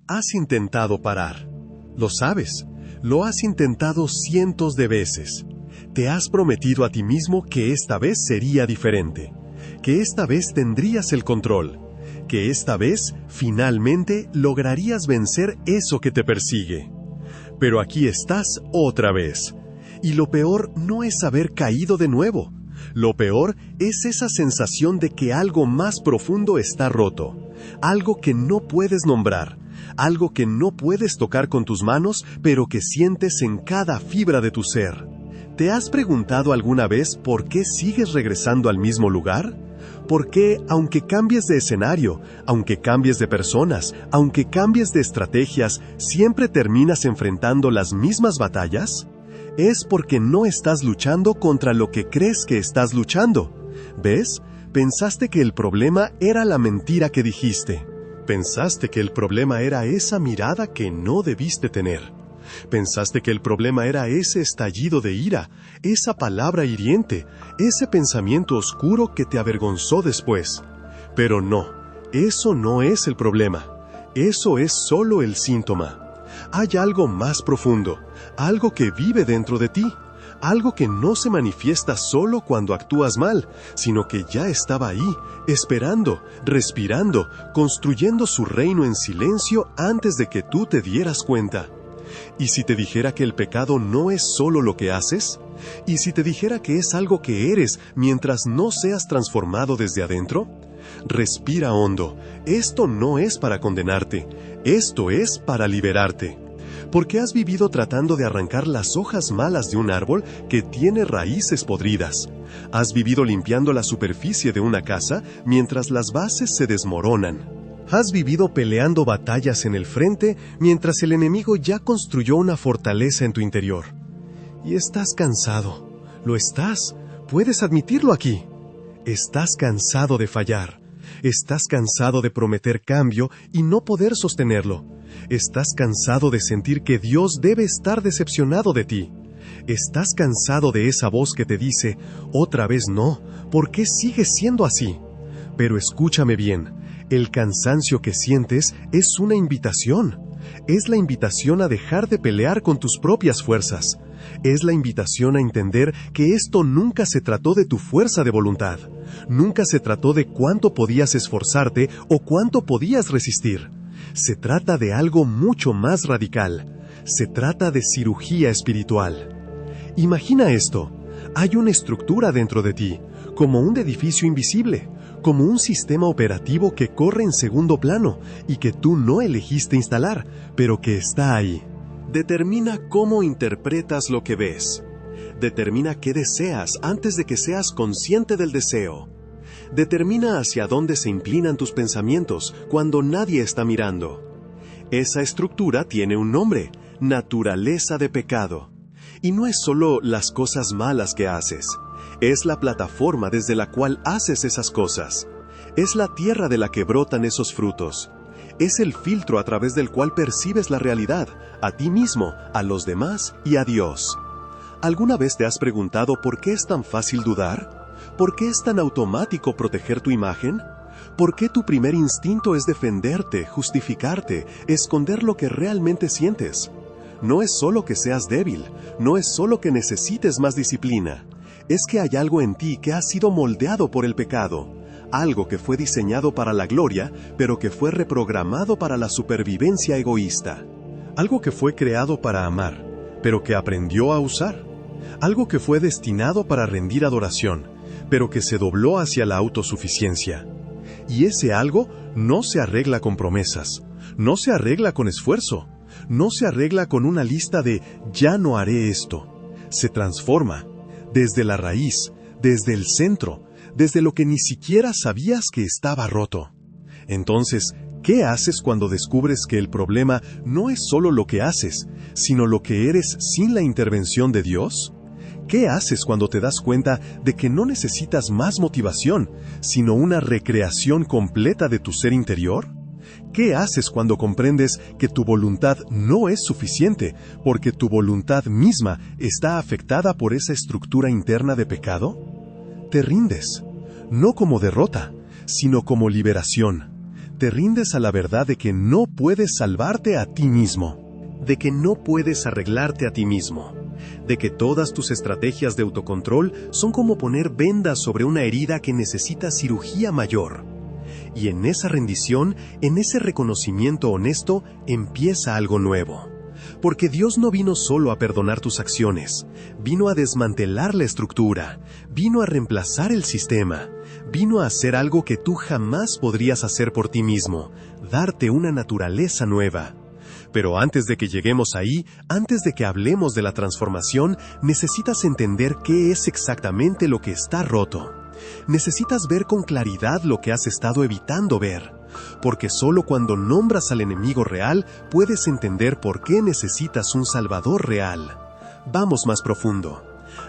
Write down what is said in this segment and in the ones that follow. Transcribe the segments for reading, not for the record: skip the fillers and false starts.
Has intentado parar. Lo sabes, lo has intentado cientos de veces. Te has prometido a ti mismo que esta vez sería diferente, que esta vez tendrías el control, que esta vez, finalmente, lograrías vencer eso que te persigue. Pero aquí estás otra vez. Y lo peor no es haber caído de nuevo. Lo peor es esa sensación de que algo más profundo está roto, algo que no puedes nombrar, algo que no puedes tocar con tus manos, pero que sientes en cada fibra de tu ser. ¿Te has preguntado alguna vez por qué sigues regresando al mismo lugar? ¿Por qué, aunque cambies de escenario, aunque cambies de personas, aunque cambies de estrategias, siempre terminas enfrentando las mismas batallas? Es porque no estás luchando contra lo que crees que estás luchando. ¿Ves? Pensaste que el problema era la mentira que dijiste. Pensaste que el problema era esa mirada que no debiste tener. Pensaste que el problema era ese estallido de ira, esa palabra hiriente, ese pensamiento oscuro que te avergonzó después. Pero no, eso no es el problema. Eso es solo el síntoma. Hay algo más profundo, algo que vive dentro de ti, algo que no se manifiesta solo cuando actúas mal, sino que ya estaba ahí, esperando, respirando, construyendo su reino en silencio antes de que tú te dieras cuenta. ¿Y si te dijera que el pecado no es solo lo que haces? ¿Y si te dijera que es algo que eres mientras no seas transformado desde adentro? Respira hondo. Esto no es para condenarte. Esto es para liberarte. Porque has vivido tratando de arrancar las hojas malas de un árbol que tiene raíces podridas. Has vivido limpiando la superficie de una casa mientras las bases se desmoronan. Has vivido peleando batallas en el frente mientras el enemigo ya construyó una fortaleza en tu interior. Y estás cansado. Lo estás. Puedes admitirlo aquí. Estás cansado de fallar. Estás cansado de prometer cambio y no poder sostenerlo. Estás cansado de sentir que Dios debe estar decepcionado de ti. Estás cansado de esa voz que te dice, otra vez no, ¿por qué sigues siendo así? Pero escúchame bien, el cansancio que sientes es una invitación. Es la invitación a dejar de pelear con tus propias fuerzas. Es la invitación a entender que esto nunca se trató de tu fuerza de voluntad. Nunca se trató de cuánto podías esforzarte o cuánto podías resistir. Se trata de algo mucho más radical. Se trata de cirugía espiritual. Imagina esto. Hay una estructura dentro de ti, como un edificio invisible, como un sistema operativo que corre en segundo plano y que tú no elegiste instalar, pero que está ahí. Determina cómo interpretas lo que ves. Determina qué deseas antes de que seas consciente del deseo. Determina hacia dónde se inclinan tus pensamientos cuando nadie está mirando. Esa estructura tiene un nombre, naturaleza de pecado. Y no es solo las cosas malas que haces, es la plataforma desde la cual haces esas cosas. Es la tierra de la que brotan esos frutos. Es el filtro a través del cual percibes la realidad, a ti mismo, a los demás y a Dios. ¿Alguna vez te has preguntado por qué es tan fácil dudar? ¿Por qué es tan automático proteger tu imagen? ¿Por qué tu primer instinto es defenderte, justificarte, esconder lo que realmente sientes? No es solo que seas débil, no es solo que necesites más disciplina. Es que hay algo en ti que ha sido moldeado por el pecado, algo que fue diseñado para la gloria, pero que fue reprogramado para la supervivencia egoísta. Algo que fue creado para amar, pero que aprendió a usar. Algo que fue destinado para rendir adoración, pero que se dobló hacia la autosuficiencia. Y ese algo no se arregla con promesas, no se arregla con esfuerzo, no se arregla con una lista de «ya no haré esto». Se transforma, desde la raíz, desde el centro, desde lo que ni siquiera sabías que estaba roto. Entonces, ¿qué haces cuando descubres que el problema no es solo lo que haces, sino lo que eres sin la intervención de Dios? ¿Qué haces cuando te das cuenta de que no necesitas más motivación, sino una recreación completa de tu ser interior? ¿Qué haces cuando comprendes que tu voluntad no es suficiente, porque tu voluntad misma está afectada por esa estructura interna de pecado? Te rindes, no como derrota, sino como liberación. te rindes a la verdad de que no puedes salvarte a ti mismo, de que no puedes arreglarte a ti mismo, de que todas tus estrategias de autocontrol son como poner vendas sobre una herida que necesita cirugía mayor. Y en esa rendición, en ese reconocimiento honesto, empieza algo nuevo. Porque Dios no vino solo a perdonar tus acciones, vino a desmantelar la estructura, vino a reemplazar el sistema, vino a hacer algo que tú jamás podrías hacer por ti mismo, darte una naturaleza nueva. Pero antes de que lleguemos ahí, antes de que hablemos de la transformación, necesitas entender qué es exactamente lo que está roto. Necesitas ver con claridad lo que has estado evitando ver, porque solo cuando nombras al enemigo real puedes entender por qué necesitas un Salvador real. Vamos más profundo.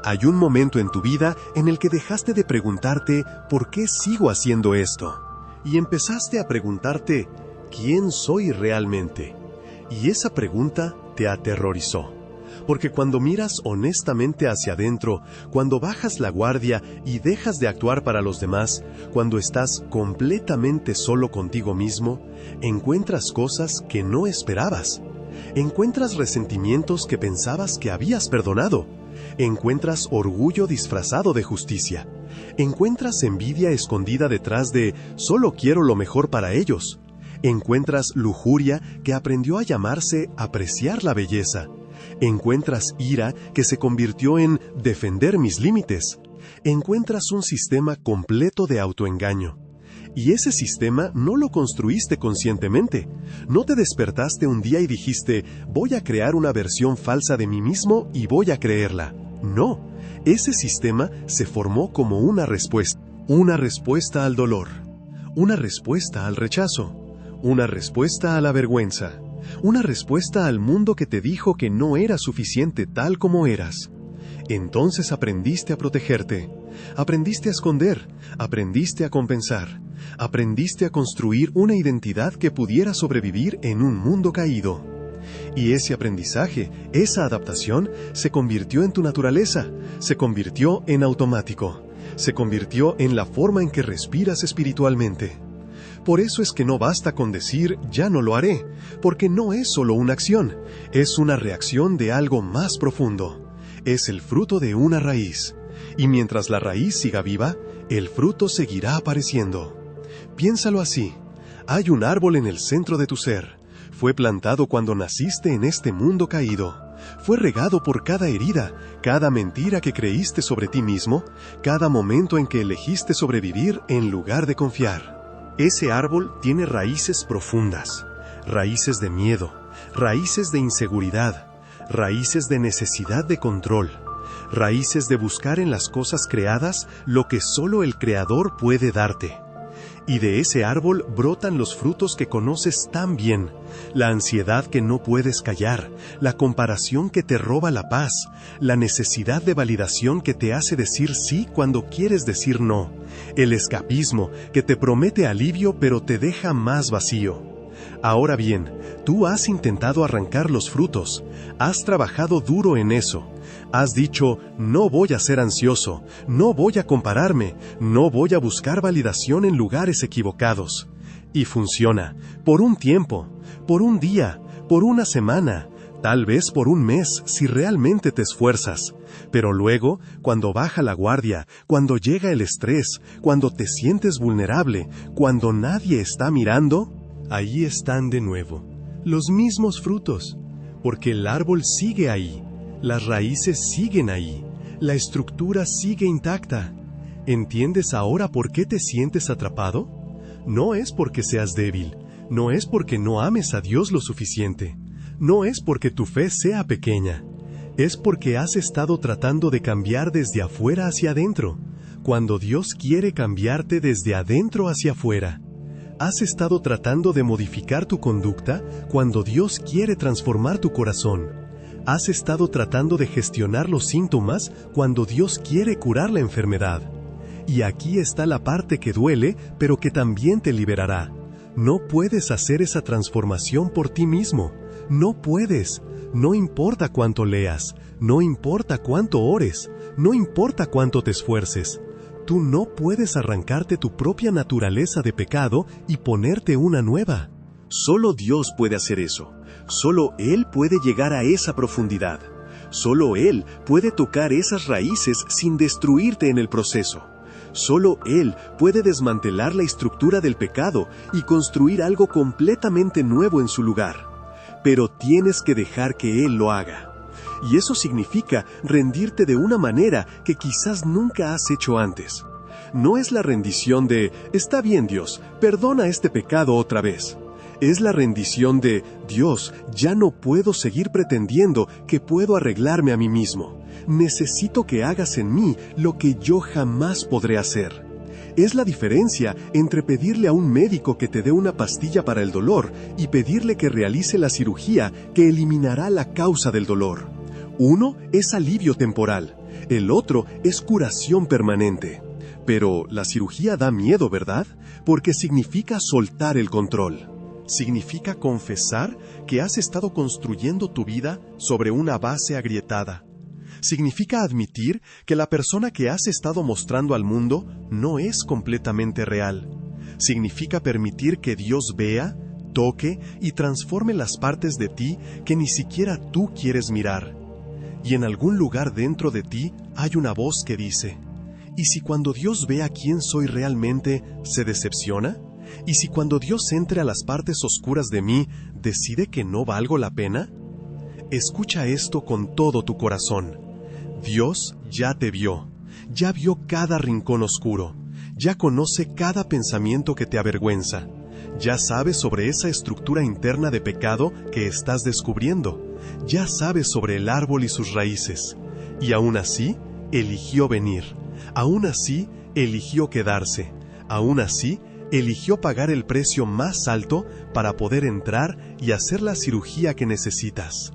Hay un momento en tu vida en el que dejaste de preguntarte ¿por qué sigo haciendo esto? Y empezaste a preguntarte ¿quién soy realmente? Y esa pregunta te aterrorizó. Porque cuando miras honestamente hacia adentro, cuando bajas la guardia y dejas de actuar para los demás, cuando estás completamente solo contigo mismo, encuentras cosas que no esperabas. Encuentras resentimientos que pensabas que habías perdonado. Encuentras orgullo disfrazado de justicia. Encuentras envidia escondida detrás de «solo quiero lo mejor para ellos». Encuentras lujuria que aprendió a llamarse apreciar la belleza. Encuentras ira que se convirtió en defender mis límites. Encuentras un sistema completo de autoengaño. Y ese sistema no lo construiste conscientemente. No te despertaste un día y dijiste, voy a crear una versión falsa de mí mismo y voy a creerla. No, ese sistema se formó como una respuesta al dolor, una respuesta al rechazo, una respuesta a la vergüenza, una respuesta al mundo que te dijo que no era suficiente tal como eras. Entonces aprendiste a protegerte, aprendiste a esconder, aprendiste a compensar, aprendiste a construir una identidad que pudiera sobrevivir en un mundo caído. Y ese aprendizaje, esa adaptación, se convirtió en tu naturaleza, se convirtió en automático, se convirtió en la forma en que respiras espiritualmente. Por eso es que no basta con decir, ya no lo haré, porque no es solo una acción, es una reacción de algo más profundo. Es el fruto de una raíz, y mientras la raíz siga viva, el fruto seguirá apareciendo. Piénsalo así, hay un árbol en el centro de tu ser, fue plantado cuando naciste en este mundo caído, fue regado por cada herida, cada mentira que creíste sobre ti mismo, cada momento en que elegiste sobrevivir en lugar de confiar. Ese árbol tiene raíces profundas, raíces de miedo, raíces de inseguridad, raíces de necesidad de control, raíces de buscar en las cosas creadas lo que solo el Creador puede darte. Y de ese árbol brotan los frutos que conoces tan bien, la ansiedad que no puedes callar, la comparación que te roba la paz, la necesidad de validación que te hace decir sí cuando quieres decir no, el escapismo que te promete alivio pero te deja más vacío. Ahora bien, tú has intentado arrancar los frutos, has trabajado duro en eso. Has dicho, no voy a ser ansioso, no voy a compararme, no voy a buscar validación en lugares equivocados. Y funciona, por un tiempo, por un día, por una semana, tal vez por un mes si realmente te esfuerzas. Pero luego, cuando baja la guardia, cuando llega el estrés, cuando te sientes vulnerable, cuando nadie está mirando, ahí están de nuevo, los mismos frutos, porque el árbol sigue ahí. Las raíces siguen ahí, la estructura sigue intacta. ¿Entiendes ahora por qué te sientes atrapado? No es porque seas débil, no es porque no ames a Dios lo suficiente, no es porque tu fe sea pequeña, es porque has estado tratando de cambiar desde afuera hacia adentro, cuando Dios quiere cambiarte desde adentro hacia afuera. Has estado tratando de modificar tu conducta cuando Dios quiere transformar tu corazón. Has estado tratando de gestionar los síntomas cuando Dios quiere curar la enfermedad. Y aquí está la parte que duele, pero que también te liberará. No puedes hacer esa transformación por ti mismo. No puedes. No importa cuánto leas, no importa cuánto ores, no importa cuánto te esfuerces. Tú no puedes arrancarte tu propia naturaleza de pecado y ponerte una nueva. Solo Dios puede hacer eso. Solo Él puede llegar a esa profundidad. Solo Él puede tocar esas raíces sin destruirte en el proceso. Solo Él puede desmantelar la estructura del pecado y construir algo completamente nuevo en su lugar. Pero tienes que dejar que Él lo haga. Y eso significa rendirte de una manera que quizás nunca has hecho antes. No es la rendición de, está bien Dios, perdona este pecado otra vez. Es la rendición de, Dios, ya no puedo seguir pretendiendo que puedo arreglarme a mí mismo. Necesito que hagas en mí lo que yo jamás podré hacer. Es la diferencia entre pedirle a un médico que te dé una pastilla para el dolor y pedirle que realice la cirugía que eliminará la causa del dolor. Uno es alivio temporal, el otro es curación permanente. Pero la cirugía da miedo, ¿verdad? Porque significa soltar el control. Significa confesar que has estado construyendo tu vida sobre una base agrietada. Significa admitir que la persona que has estado mostrando al mundo no es completamente real. Significa permitir que Dios vea, toque y transforme las partes de ti que ni siquiera tú quieres mirar. Y en algún lugar dentro de ti hay una voz que dice, ¿y si cuando Dios vea quién soy realmente, se decepciona? ¿Y si cuando Dios entre a las partes oscuras de mí, decide que no valgo la pena? Escucha esto con todo tu corazón. Dios ya te vio, ya vio cada rincón oscuro, ya conoce cada pensamiento que te avergüenza, ya sabe sobre esa estructura interna de pecado que estás descubriendo, ya sabe sobre el árbol y sus raíces, y aún así, eligió venir, aún así, eligió quedarse, aún así, eligió pagar el precio más alto para poder entrar y hacer la cirugía que necesitas.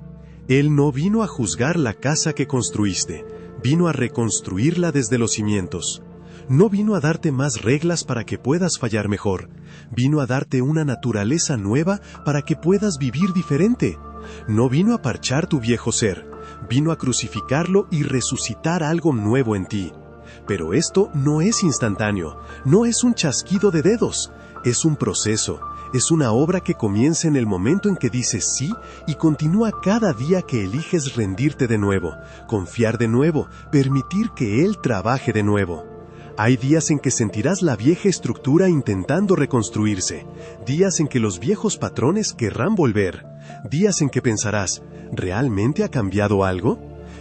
Él no vino a juzgar la casa que construiste, vino a reconstruirla desde los cimientos. No vino a darte más reglas para que puedas fallar mejor, vino a darte una naturaleza nueva para que puedas vivir diferente. No vino a parchar tu viejo ser, vino a crucificarlo y resucitar algo nuevo en ti. Pero esto no es instantáneo, no es un chasquido de dedos, es un proceso, es una obra que comienza en el momento en que dices sí y continúa cada día que eliges rendirte de nuevo, confiar de nuevo, permitir que Él trabaje de nuevo. Hay días en que sentirás la vieja estructura intentando reconstruirse, días en que los viejos patrones querrán volver, días en que pensarás, ¿realmente ha cambiado algo?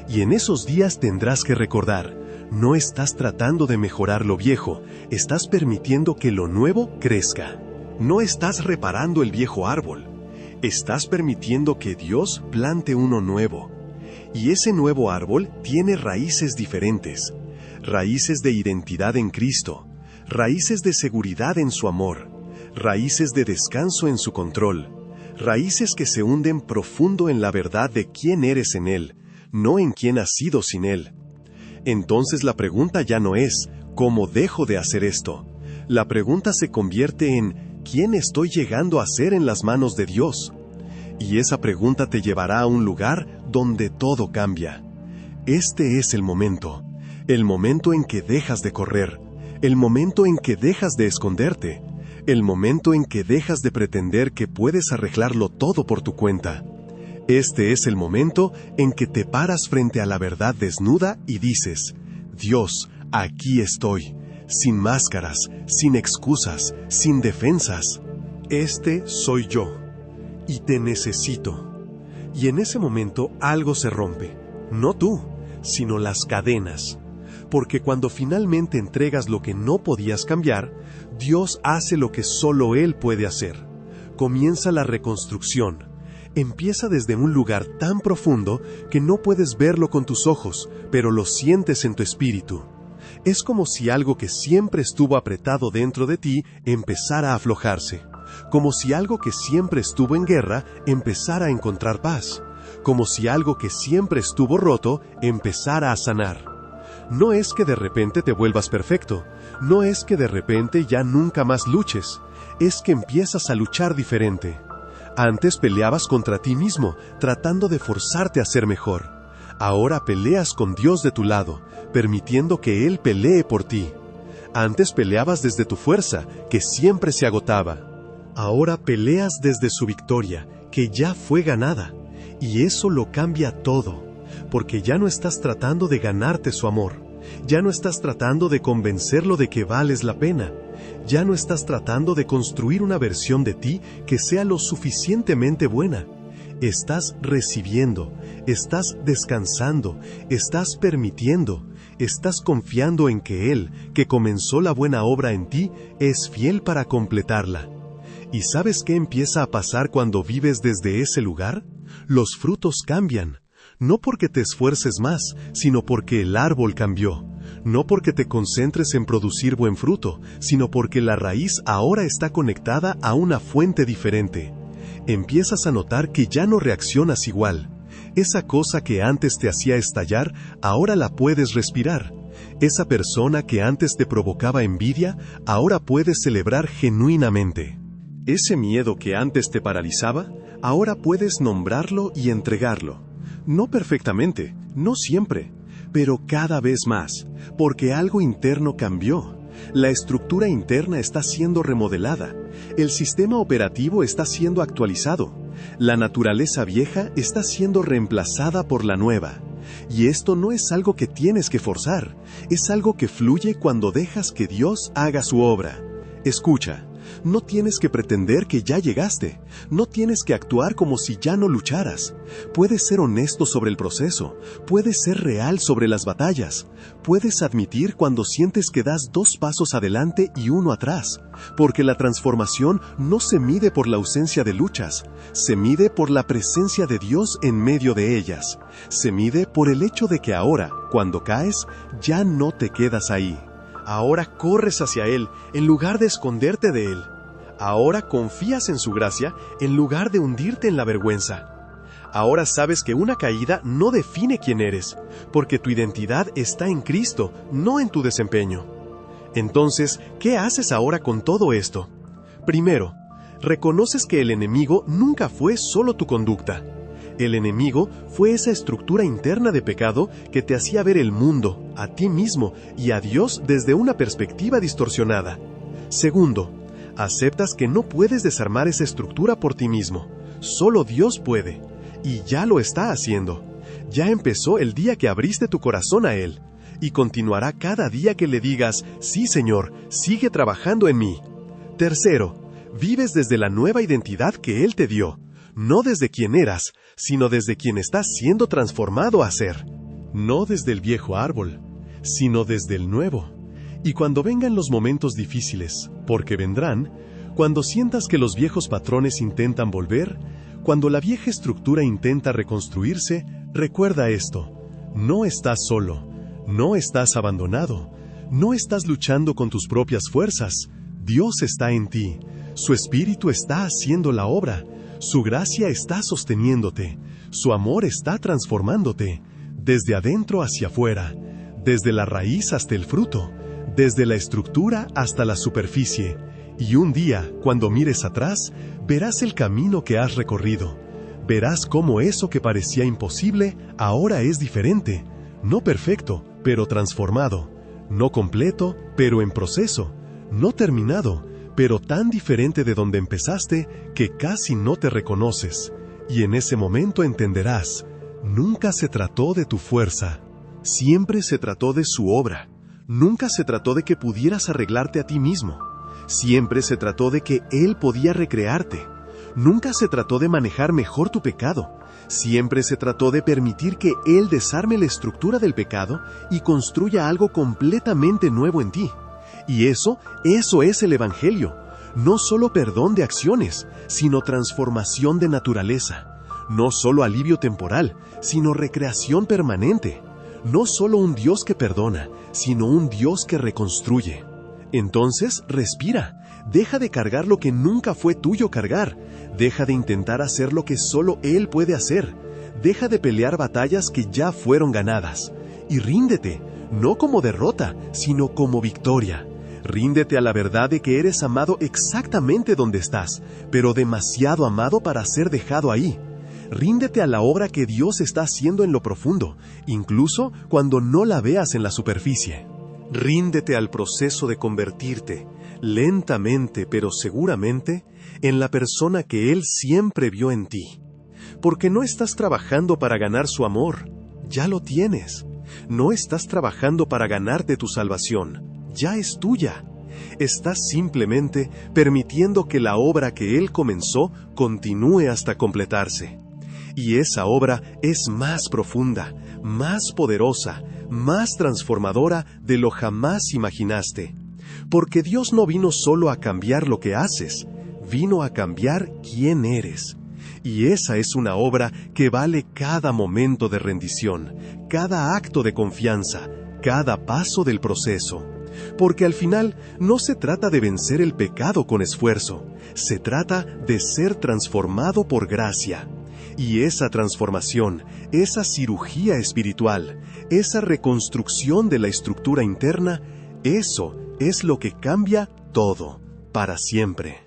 Y en esos días tendrás que recordar, no estás tratando de mejorar lo viejo, estás permitiendo que lo nuevo crezca. No estás reparando el viejo árbol, estás permitiendo que Dios plante uno nuevo. Y ese nuevo árbol tiene raíces diferentes. Raíces de identidad en Cristo, raíces de seguridad en su amor, raíces de descanso en su control, raíces que se hunden profundo en la verdad de quién eres en Él, no en quién has sido sin Él. Entonces la pregunta ya no es, ¿cómo dejo de hacer esto? La pregunta se convierte en, ¿quién estoy llegando a ser en las manos de Dios? Y esa pregunta te llevará a un lugar donde todo cambia. Este es el momento en que dejas de correr, el momento en que dejas de esconderte, el momento en que dejas de pretender que puedes arreglarlo todo por tu cuenta. Este es el momento en que te paras frente a la verdad desnuda y dices, Dios, aquí estoy, sin máscaras, sin excusas, sin defensas. Este soy yo, y te necesito. Y en ese momento algo se rompe, no tú, sino las cadenas. Porque cuando finalmente entregas lo que no podías cambiar, Dios hace lo que solo Él puede hacer. Comienza la reconstrucción. Empieza desde un lugar tan profundo que no puedes verlo con tus ojos, pero lo sientes en tu espíritu. Es como si algo que siempre estuvo apretado dentro de ti empezara a aflojarse. Como si algo que siempre estuvo en guerra empezara a encontrar paz. Como si algo que siempre estuvo roto empezara a sanar. No es que de repente te vuelvas perfecto, no es que de repente ya nunca más luches, es que empiezas a luchar diferente. Antes peleabas contra ti mismo, tratando de forzarte a ser mejor. Ahora peleas con Dios de tu lado, permitiendo que Él pelee por ti. Antes peleabas desde tu fuerza, que siempre se agotaba. Ahora peleas desde su victoria, que ya fue ganada. Y eso lo cambia todo, porque ya no estás tratando de ganarte su amor. Ya no estás tratando de convencerlo de que vales la pena. Ya no estás tratando de construir una versión de ti que sea lo suficientemente buena. Estás recibiendo, estás descansando, estás permitiendo, estás confiando en que Él, que comenzó la buena obra en ti, es fiel para completarla. ¿Y sabes qué empieza a pasar cuando vives desde ese lugar? Los frutos cambian. No porque te esfuerces más, sino porque el árbol cambió. No porque te concentres en producir buen fruto, sino porque la raíz ahora está conectada a una fuente diferente. Empiezas a notar que ya no reaccionas igual. Esa cosa que antes te hacía estallar, ahora la puedes respirar. Esa persona que antes te provocaba envidia, ahora puedes celebrar genuinamente. Ese miedo que antes te paralizaba, ahora puedes nombrarlo y entregarlo. No perfectamente, no siempre, pero cada vez más, porque algo interno cambió. La estructura interna está siendo remodelada. El sistema operativo está siendo actualizado. La naturaleza vieja está siendo reemplazada por la nueva. Y esto no es algo que tienes que forzar, es algo que fluye cuando dejas que Dios haga su obra. Escucha. No tienes que pretender que ya llegaste. No tienes que actuar como si ya no lucharas. Puedes ser honesto sobre el proceso. Puedes ser real sobre las batallas. Puedes admitir cuando sientes que das 2 pasos adelante y 1 atrás. Porque la transformación no se mide por la ausencia de luchas. Se mide por la presencia de Dios en medio de ellas. Se mide por el hecho de que ahora, cuando caes, ya no te quedas ahí. Ahora corres hacia Él, en lugar de esconderte de Él. Ahora confías en su gracia, en lugar de hundirte en la vergüenza. Ahora sabes que una caída no define quién eres, porque tu identidad está en Cristo, no en tu desempeño. Entonces, ¿qué haces ahora con todo esto? Primero, reconoces que el enemigo nunca fue solo tu conducta. El enemigo fue esa estructura interna de pecado que te hacía ver el mundo, a ti mismo y a Dios desde una perspectiva distorsionada. Segundo, aceptas que no puedes desarmar esa estructura por ti mismo. Solo Dios puede. Y ya lo está haciendo. Ya empezó el día que abriste tu corazón a Él. Y continuará cada día que le digas, sí Señor, sigue trabajando en mí. Tercero, vives desde la nueva identidad que Él te dio. No desde quien eras, sino desde quien estás siendo transformado a ser. No desde el viejo árbol, sino desde el nuevo. Y cuando vengan los momentos difíciles, porque vendrán, cuando sientas que los viejos patrones intentan volver, cuando la vieja estructura intenta reconstruirse, recuerda esto: no estás solo, no estás abandonado, no estás luchando con tus propias fuerzas. Dios está en ti, su Espíritu está haciendo la obra. Su gracia está sosteniéndote, su amor está transformándote, desde adentro hacia afuera, desde la raíz hasta el fruto, desde la estructura hasta la superficie. Y un día, cuando mires atrás, verás el camino que has recorrido. Verás cómo eso que parecía imposible ahora es diferente, no perfecto, pero transformado, no completo, pero en proceso, no terminado, pero tan diferente de donde empezaste que casi no te reconoces. Y en ese momento entenderás, nunca se trató de tu fuerza, siempre se trató de su obra. Nunca se trató de que pudieras arreglarte a ti mismo. Siempre se trató de que Él podía recrearte. Nunca se trató de manejar mejor tu pecado. Siempre se trató de permitir que Él desarme la estructura del pecado y construya algo completamente nuevo en ti. Y eso es el Evangelio. No solo perdón de acciones, sino transformación de naturaleza. No solo alivio temporal, sino recreación permanente. No solo un Dios que perdona, sino un Dios que reconstruye. Entonces, respira. Deja de cargar lo que nunca fue tuyo cargar. Deja de intentar hacer lo que solo Él puede hacer. Deja de pelear batallas que ya fueron ganadas. Y ríndete, no como derrota, sino como victoria. Ríndete a la verdad de que eres amado exactamente donde estás, pero demasiado amado para ser dejado ahí. Ríndete a la obra que Dios está haciendo en lo profundo, incluso cuando no la veas en la superficie. Ríndete al proceso de convertirte, lentamente pero seguramente, en la persona que Él siempre vio en ti. Porque no estás trabajando para ganar su amor, ya lo tienes. No estás trabajando para ganarte tu salvación, ya es tuya. Estás simplemente permitiendo que la obra que Él comenzó continúe hasta completarse. Y esa obra es más profunda, más poderosa, más transformadora de lo jamás imaginaste. Porque Dios no vino solo a cambiar lo que haces, vino a cambiar quién eres. Y esa es una obra que vale cada momento de rendición, cada acto de confianza, cada paso del proceso. Porque al final no se trata de vencer el pecado con esfuerzo, se trata de ser transformado por gracia. Y esa transformación, esa cirugía espiritual, esa reconstrucción de la estructura interna, eso es lo que cambia todo, para siempre.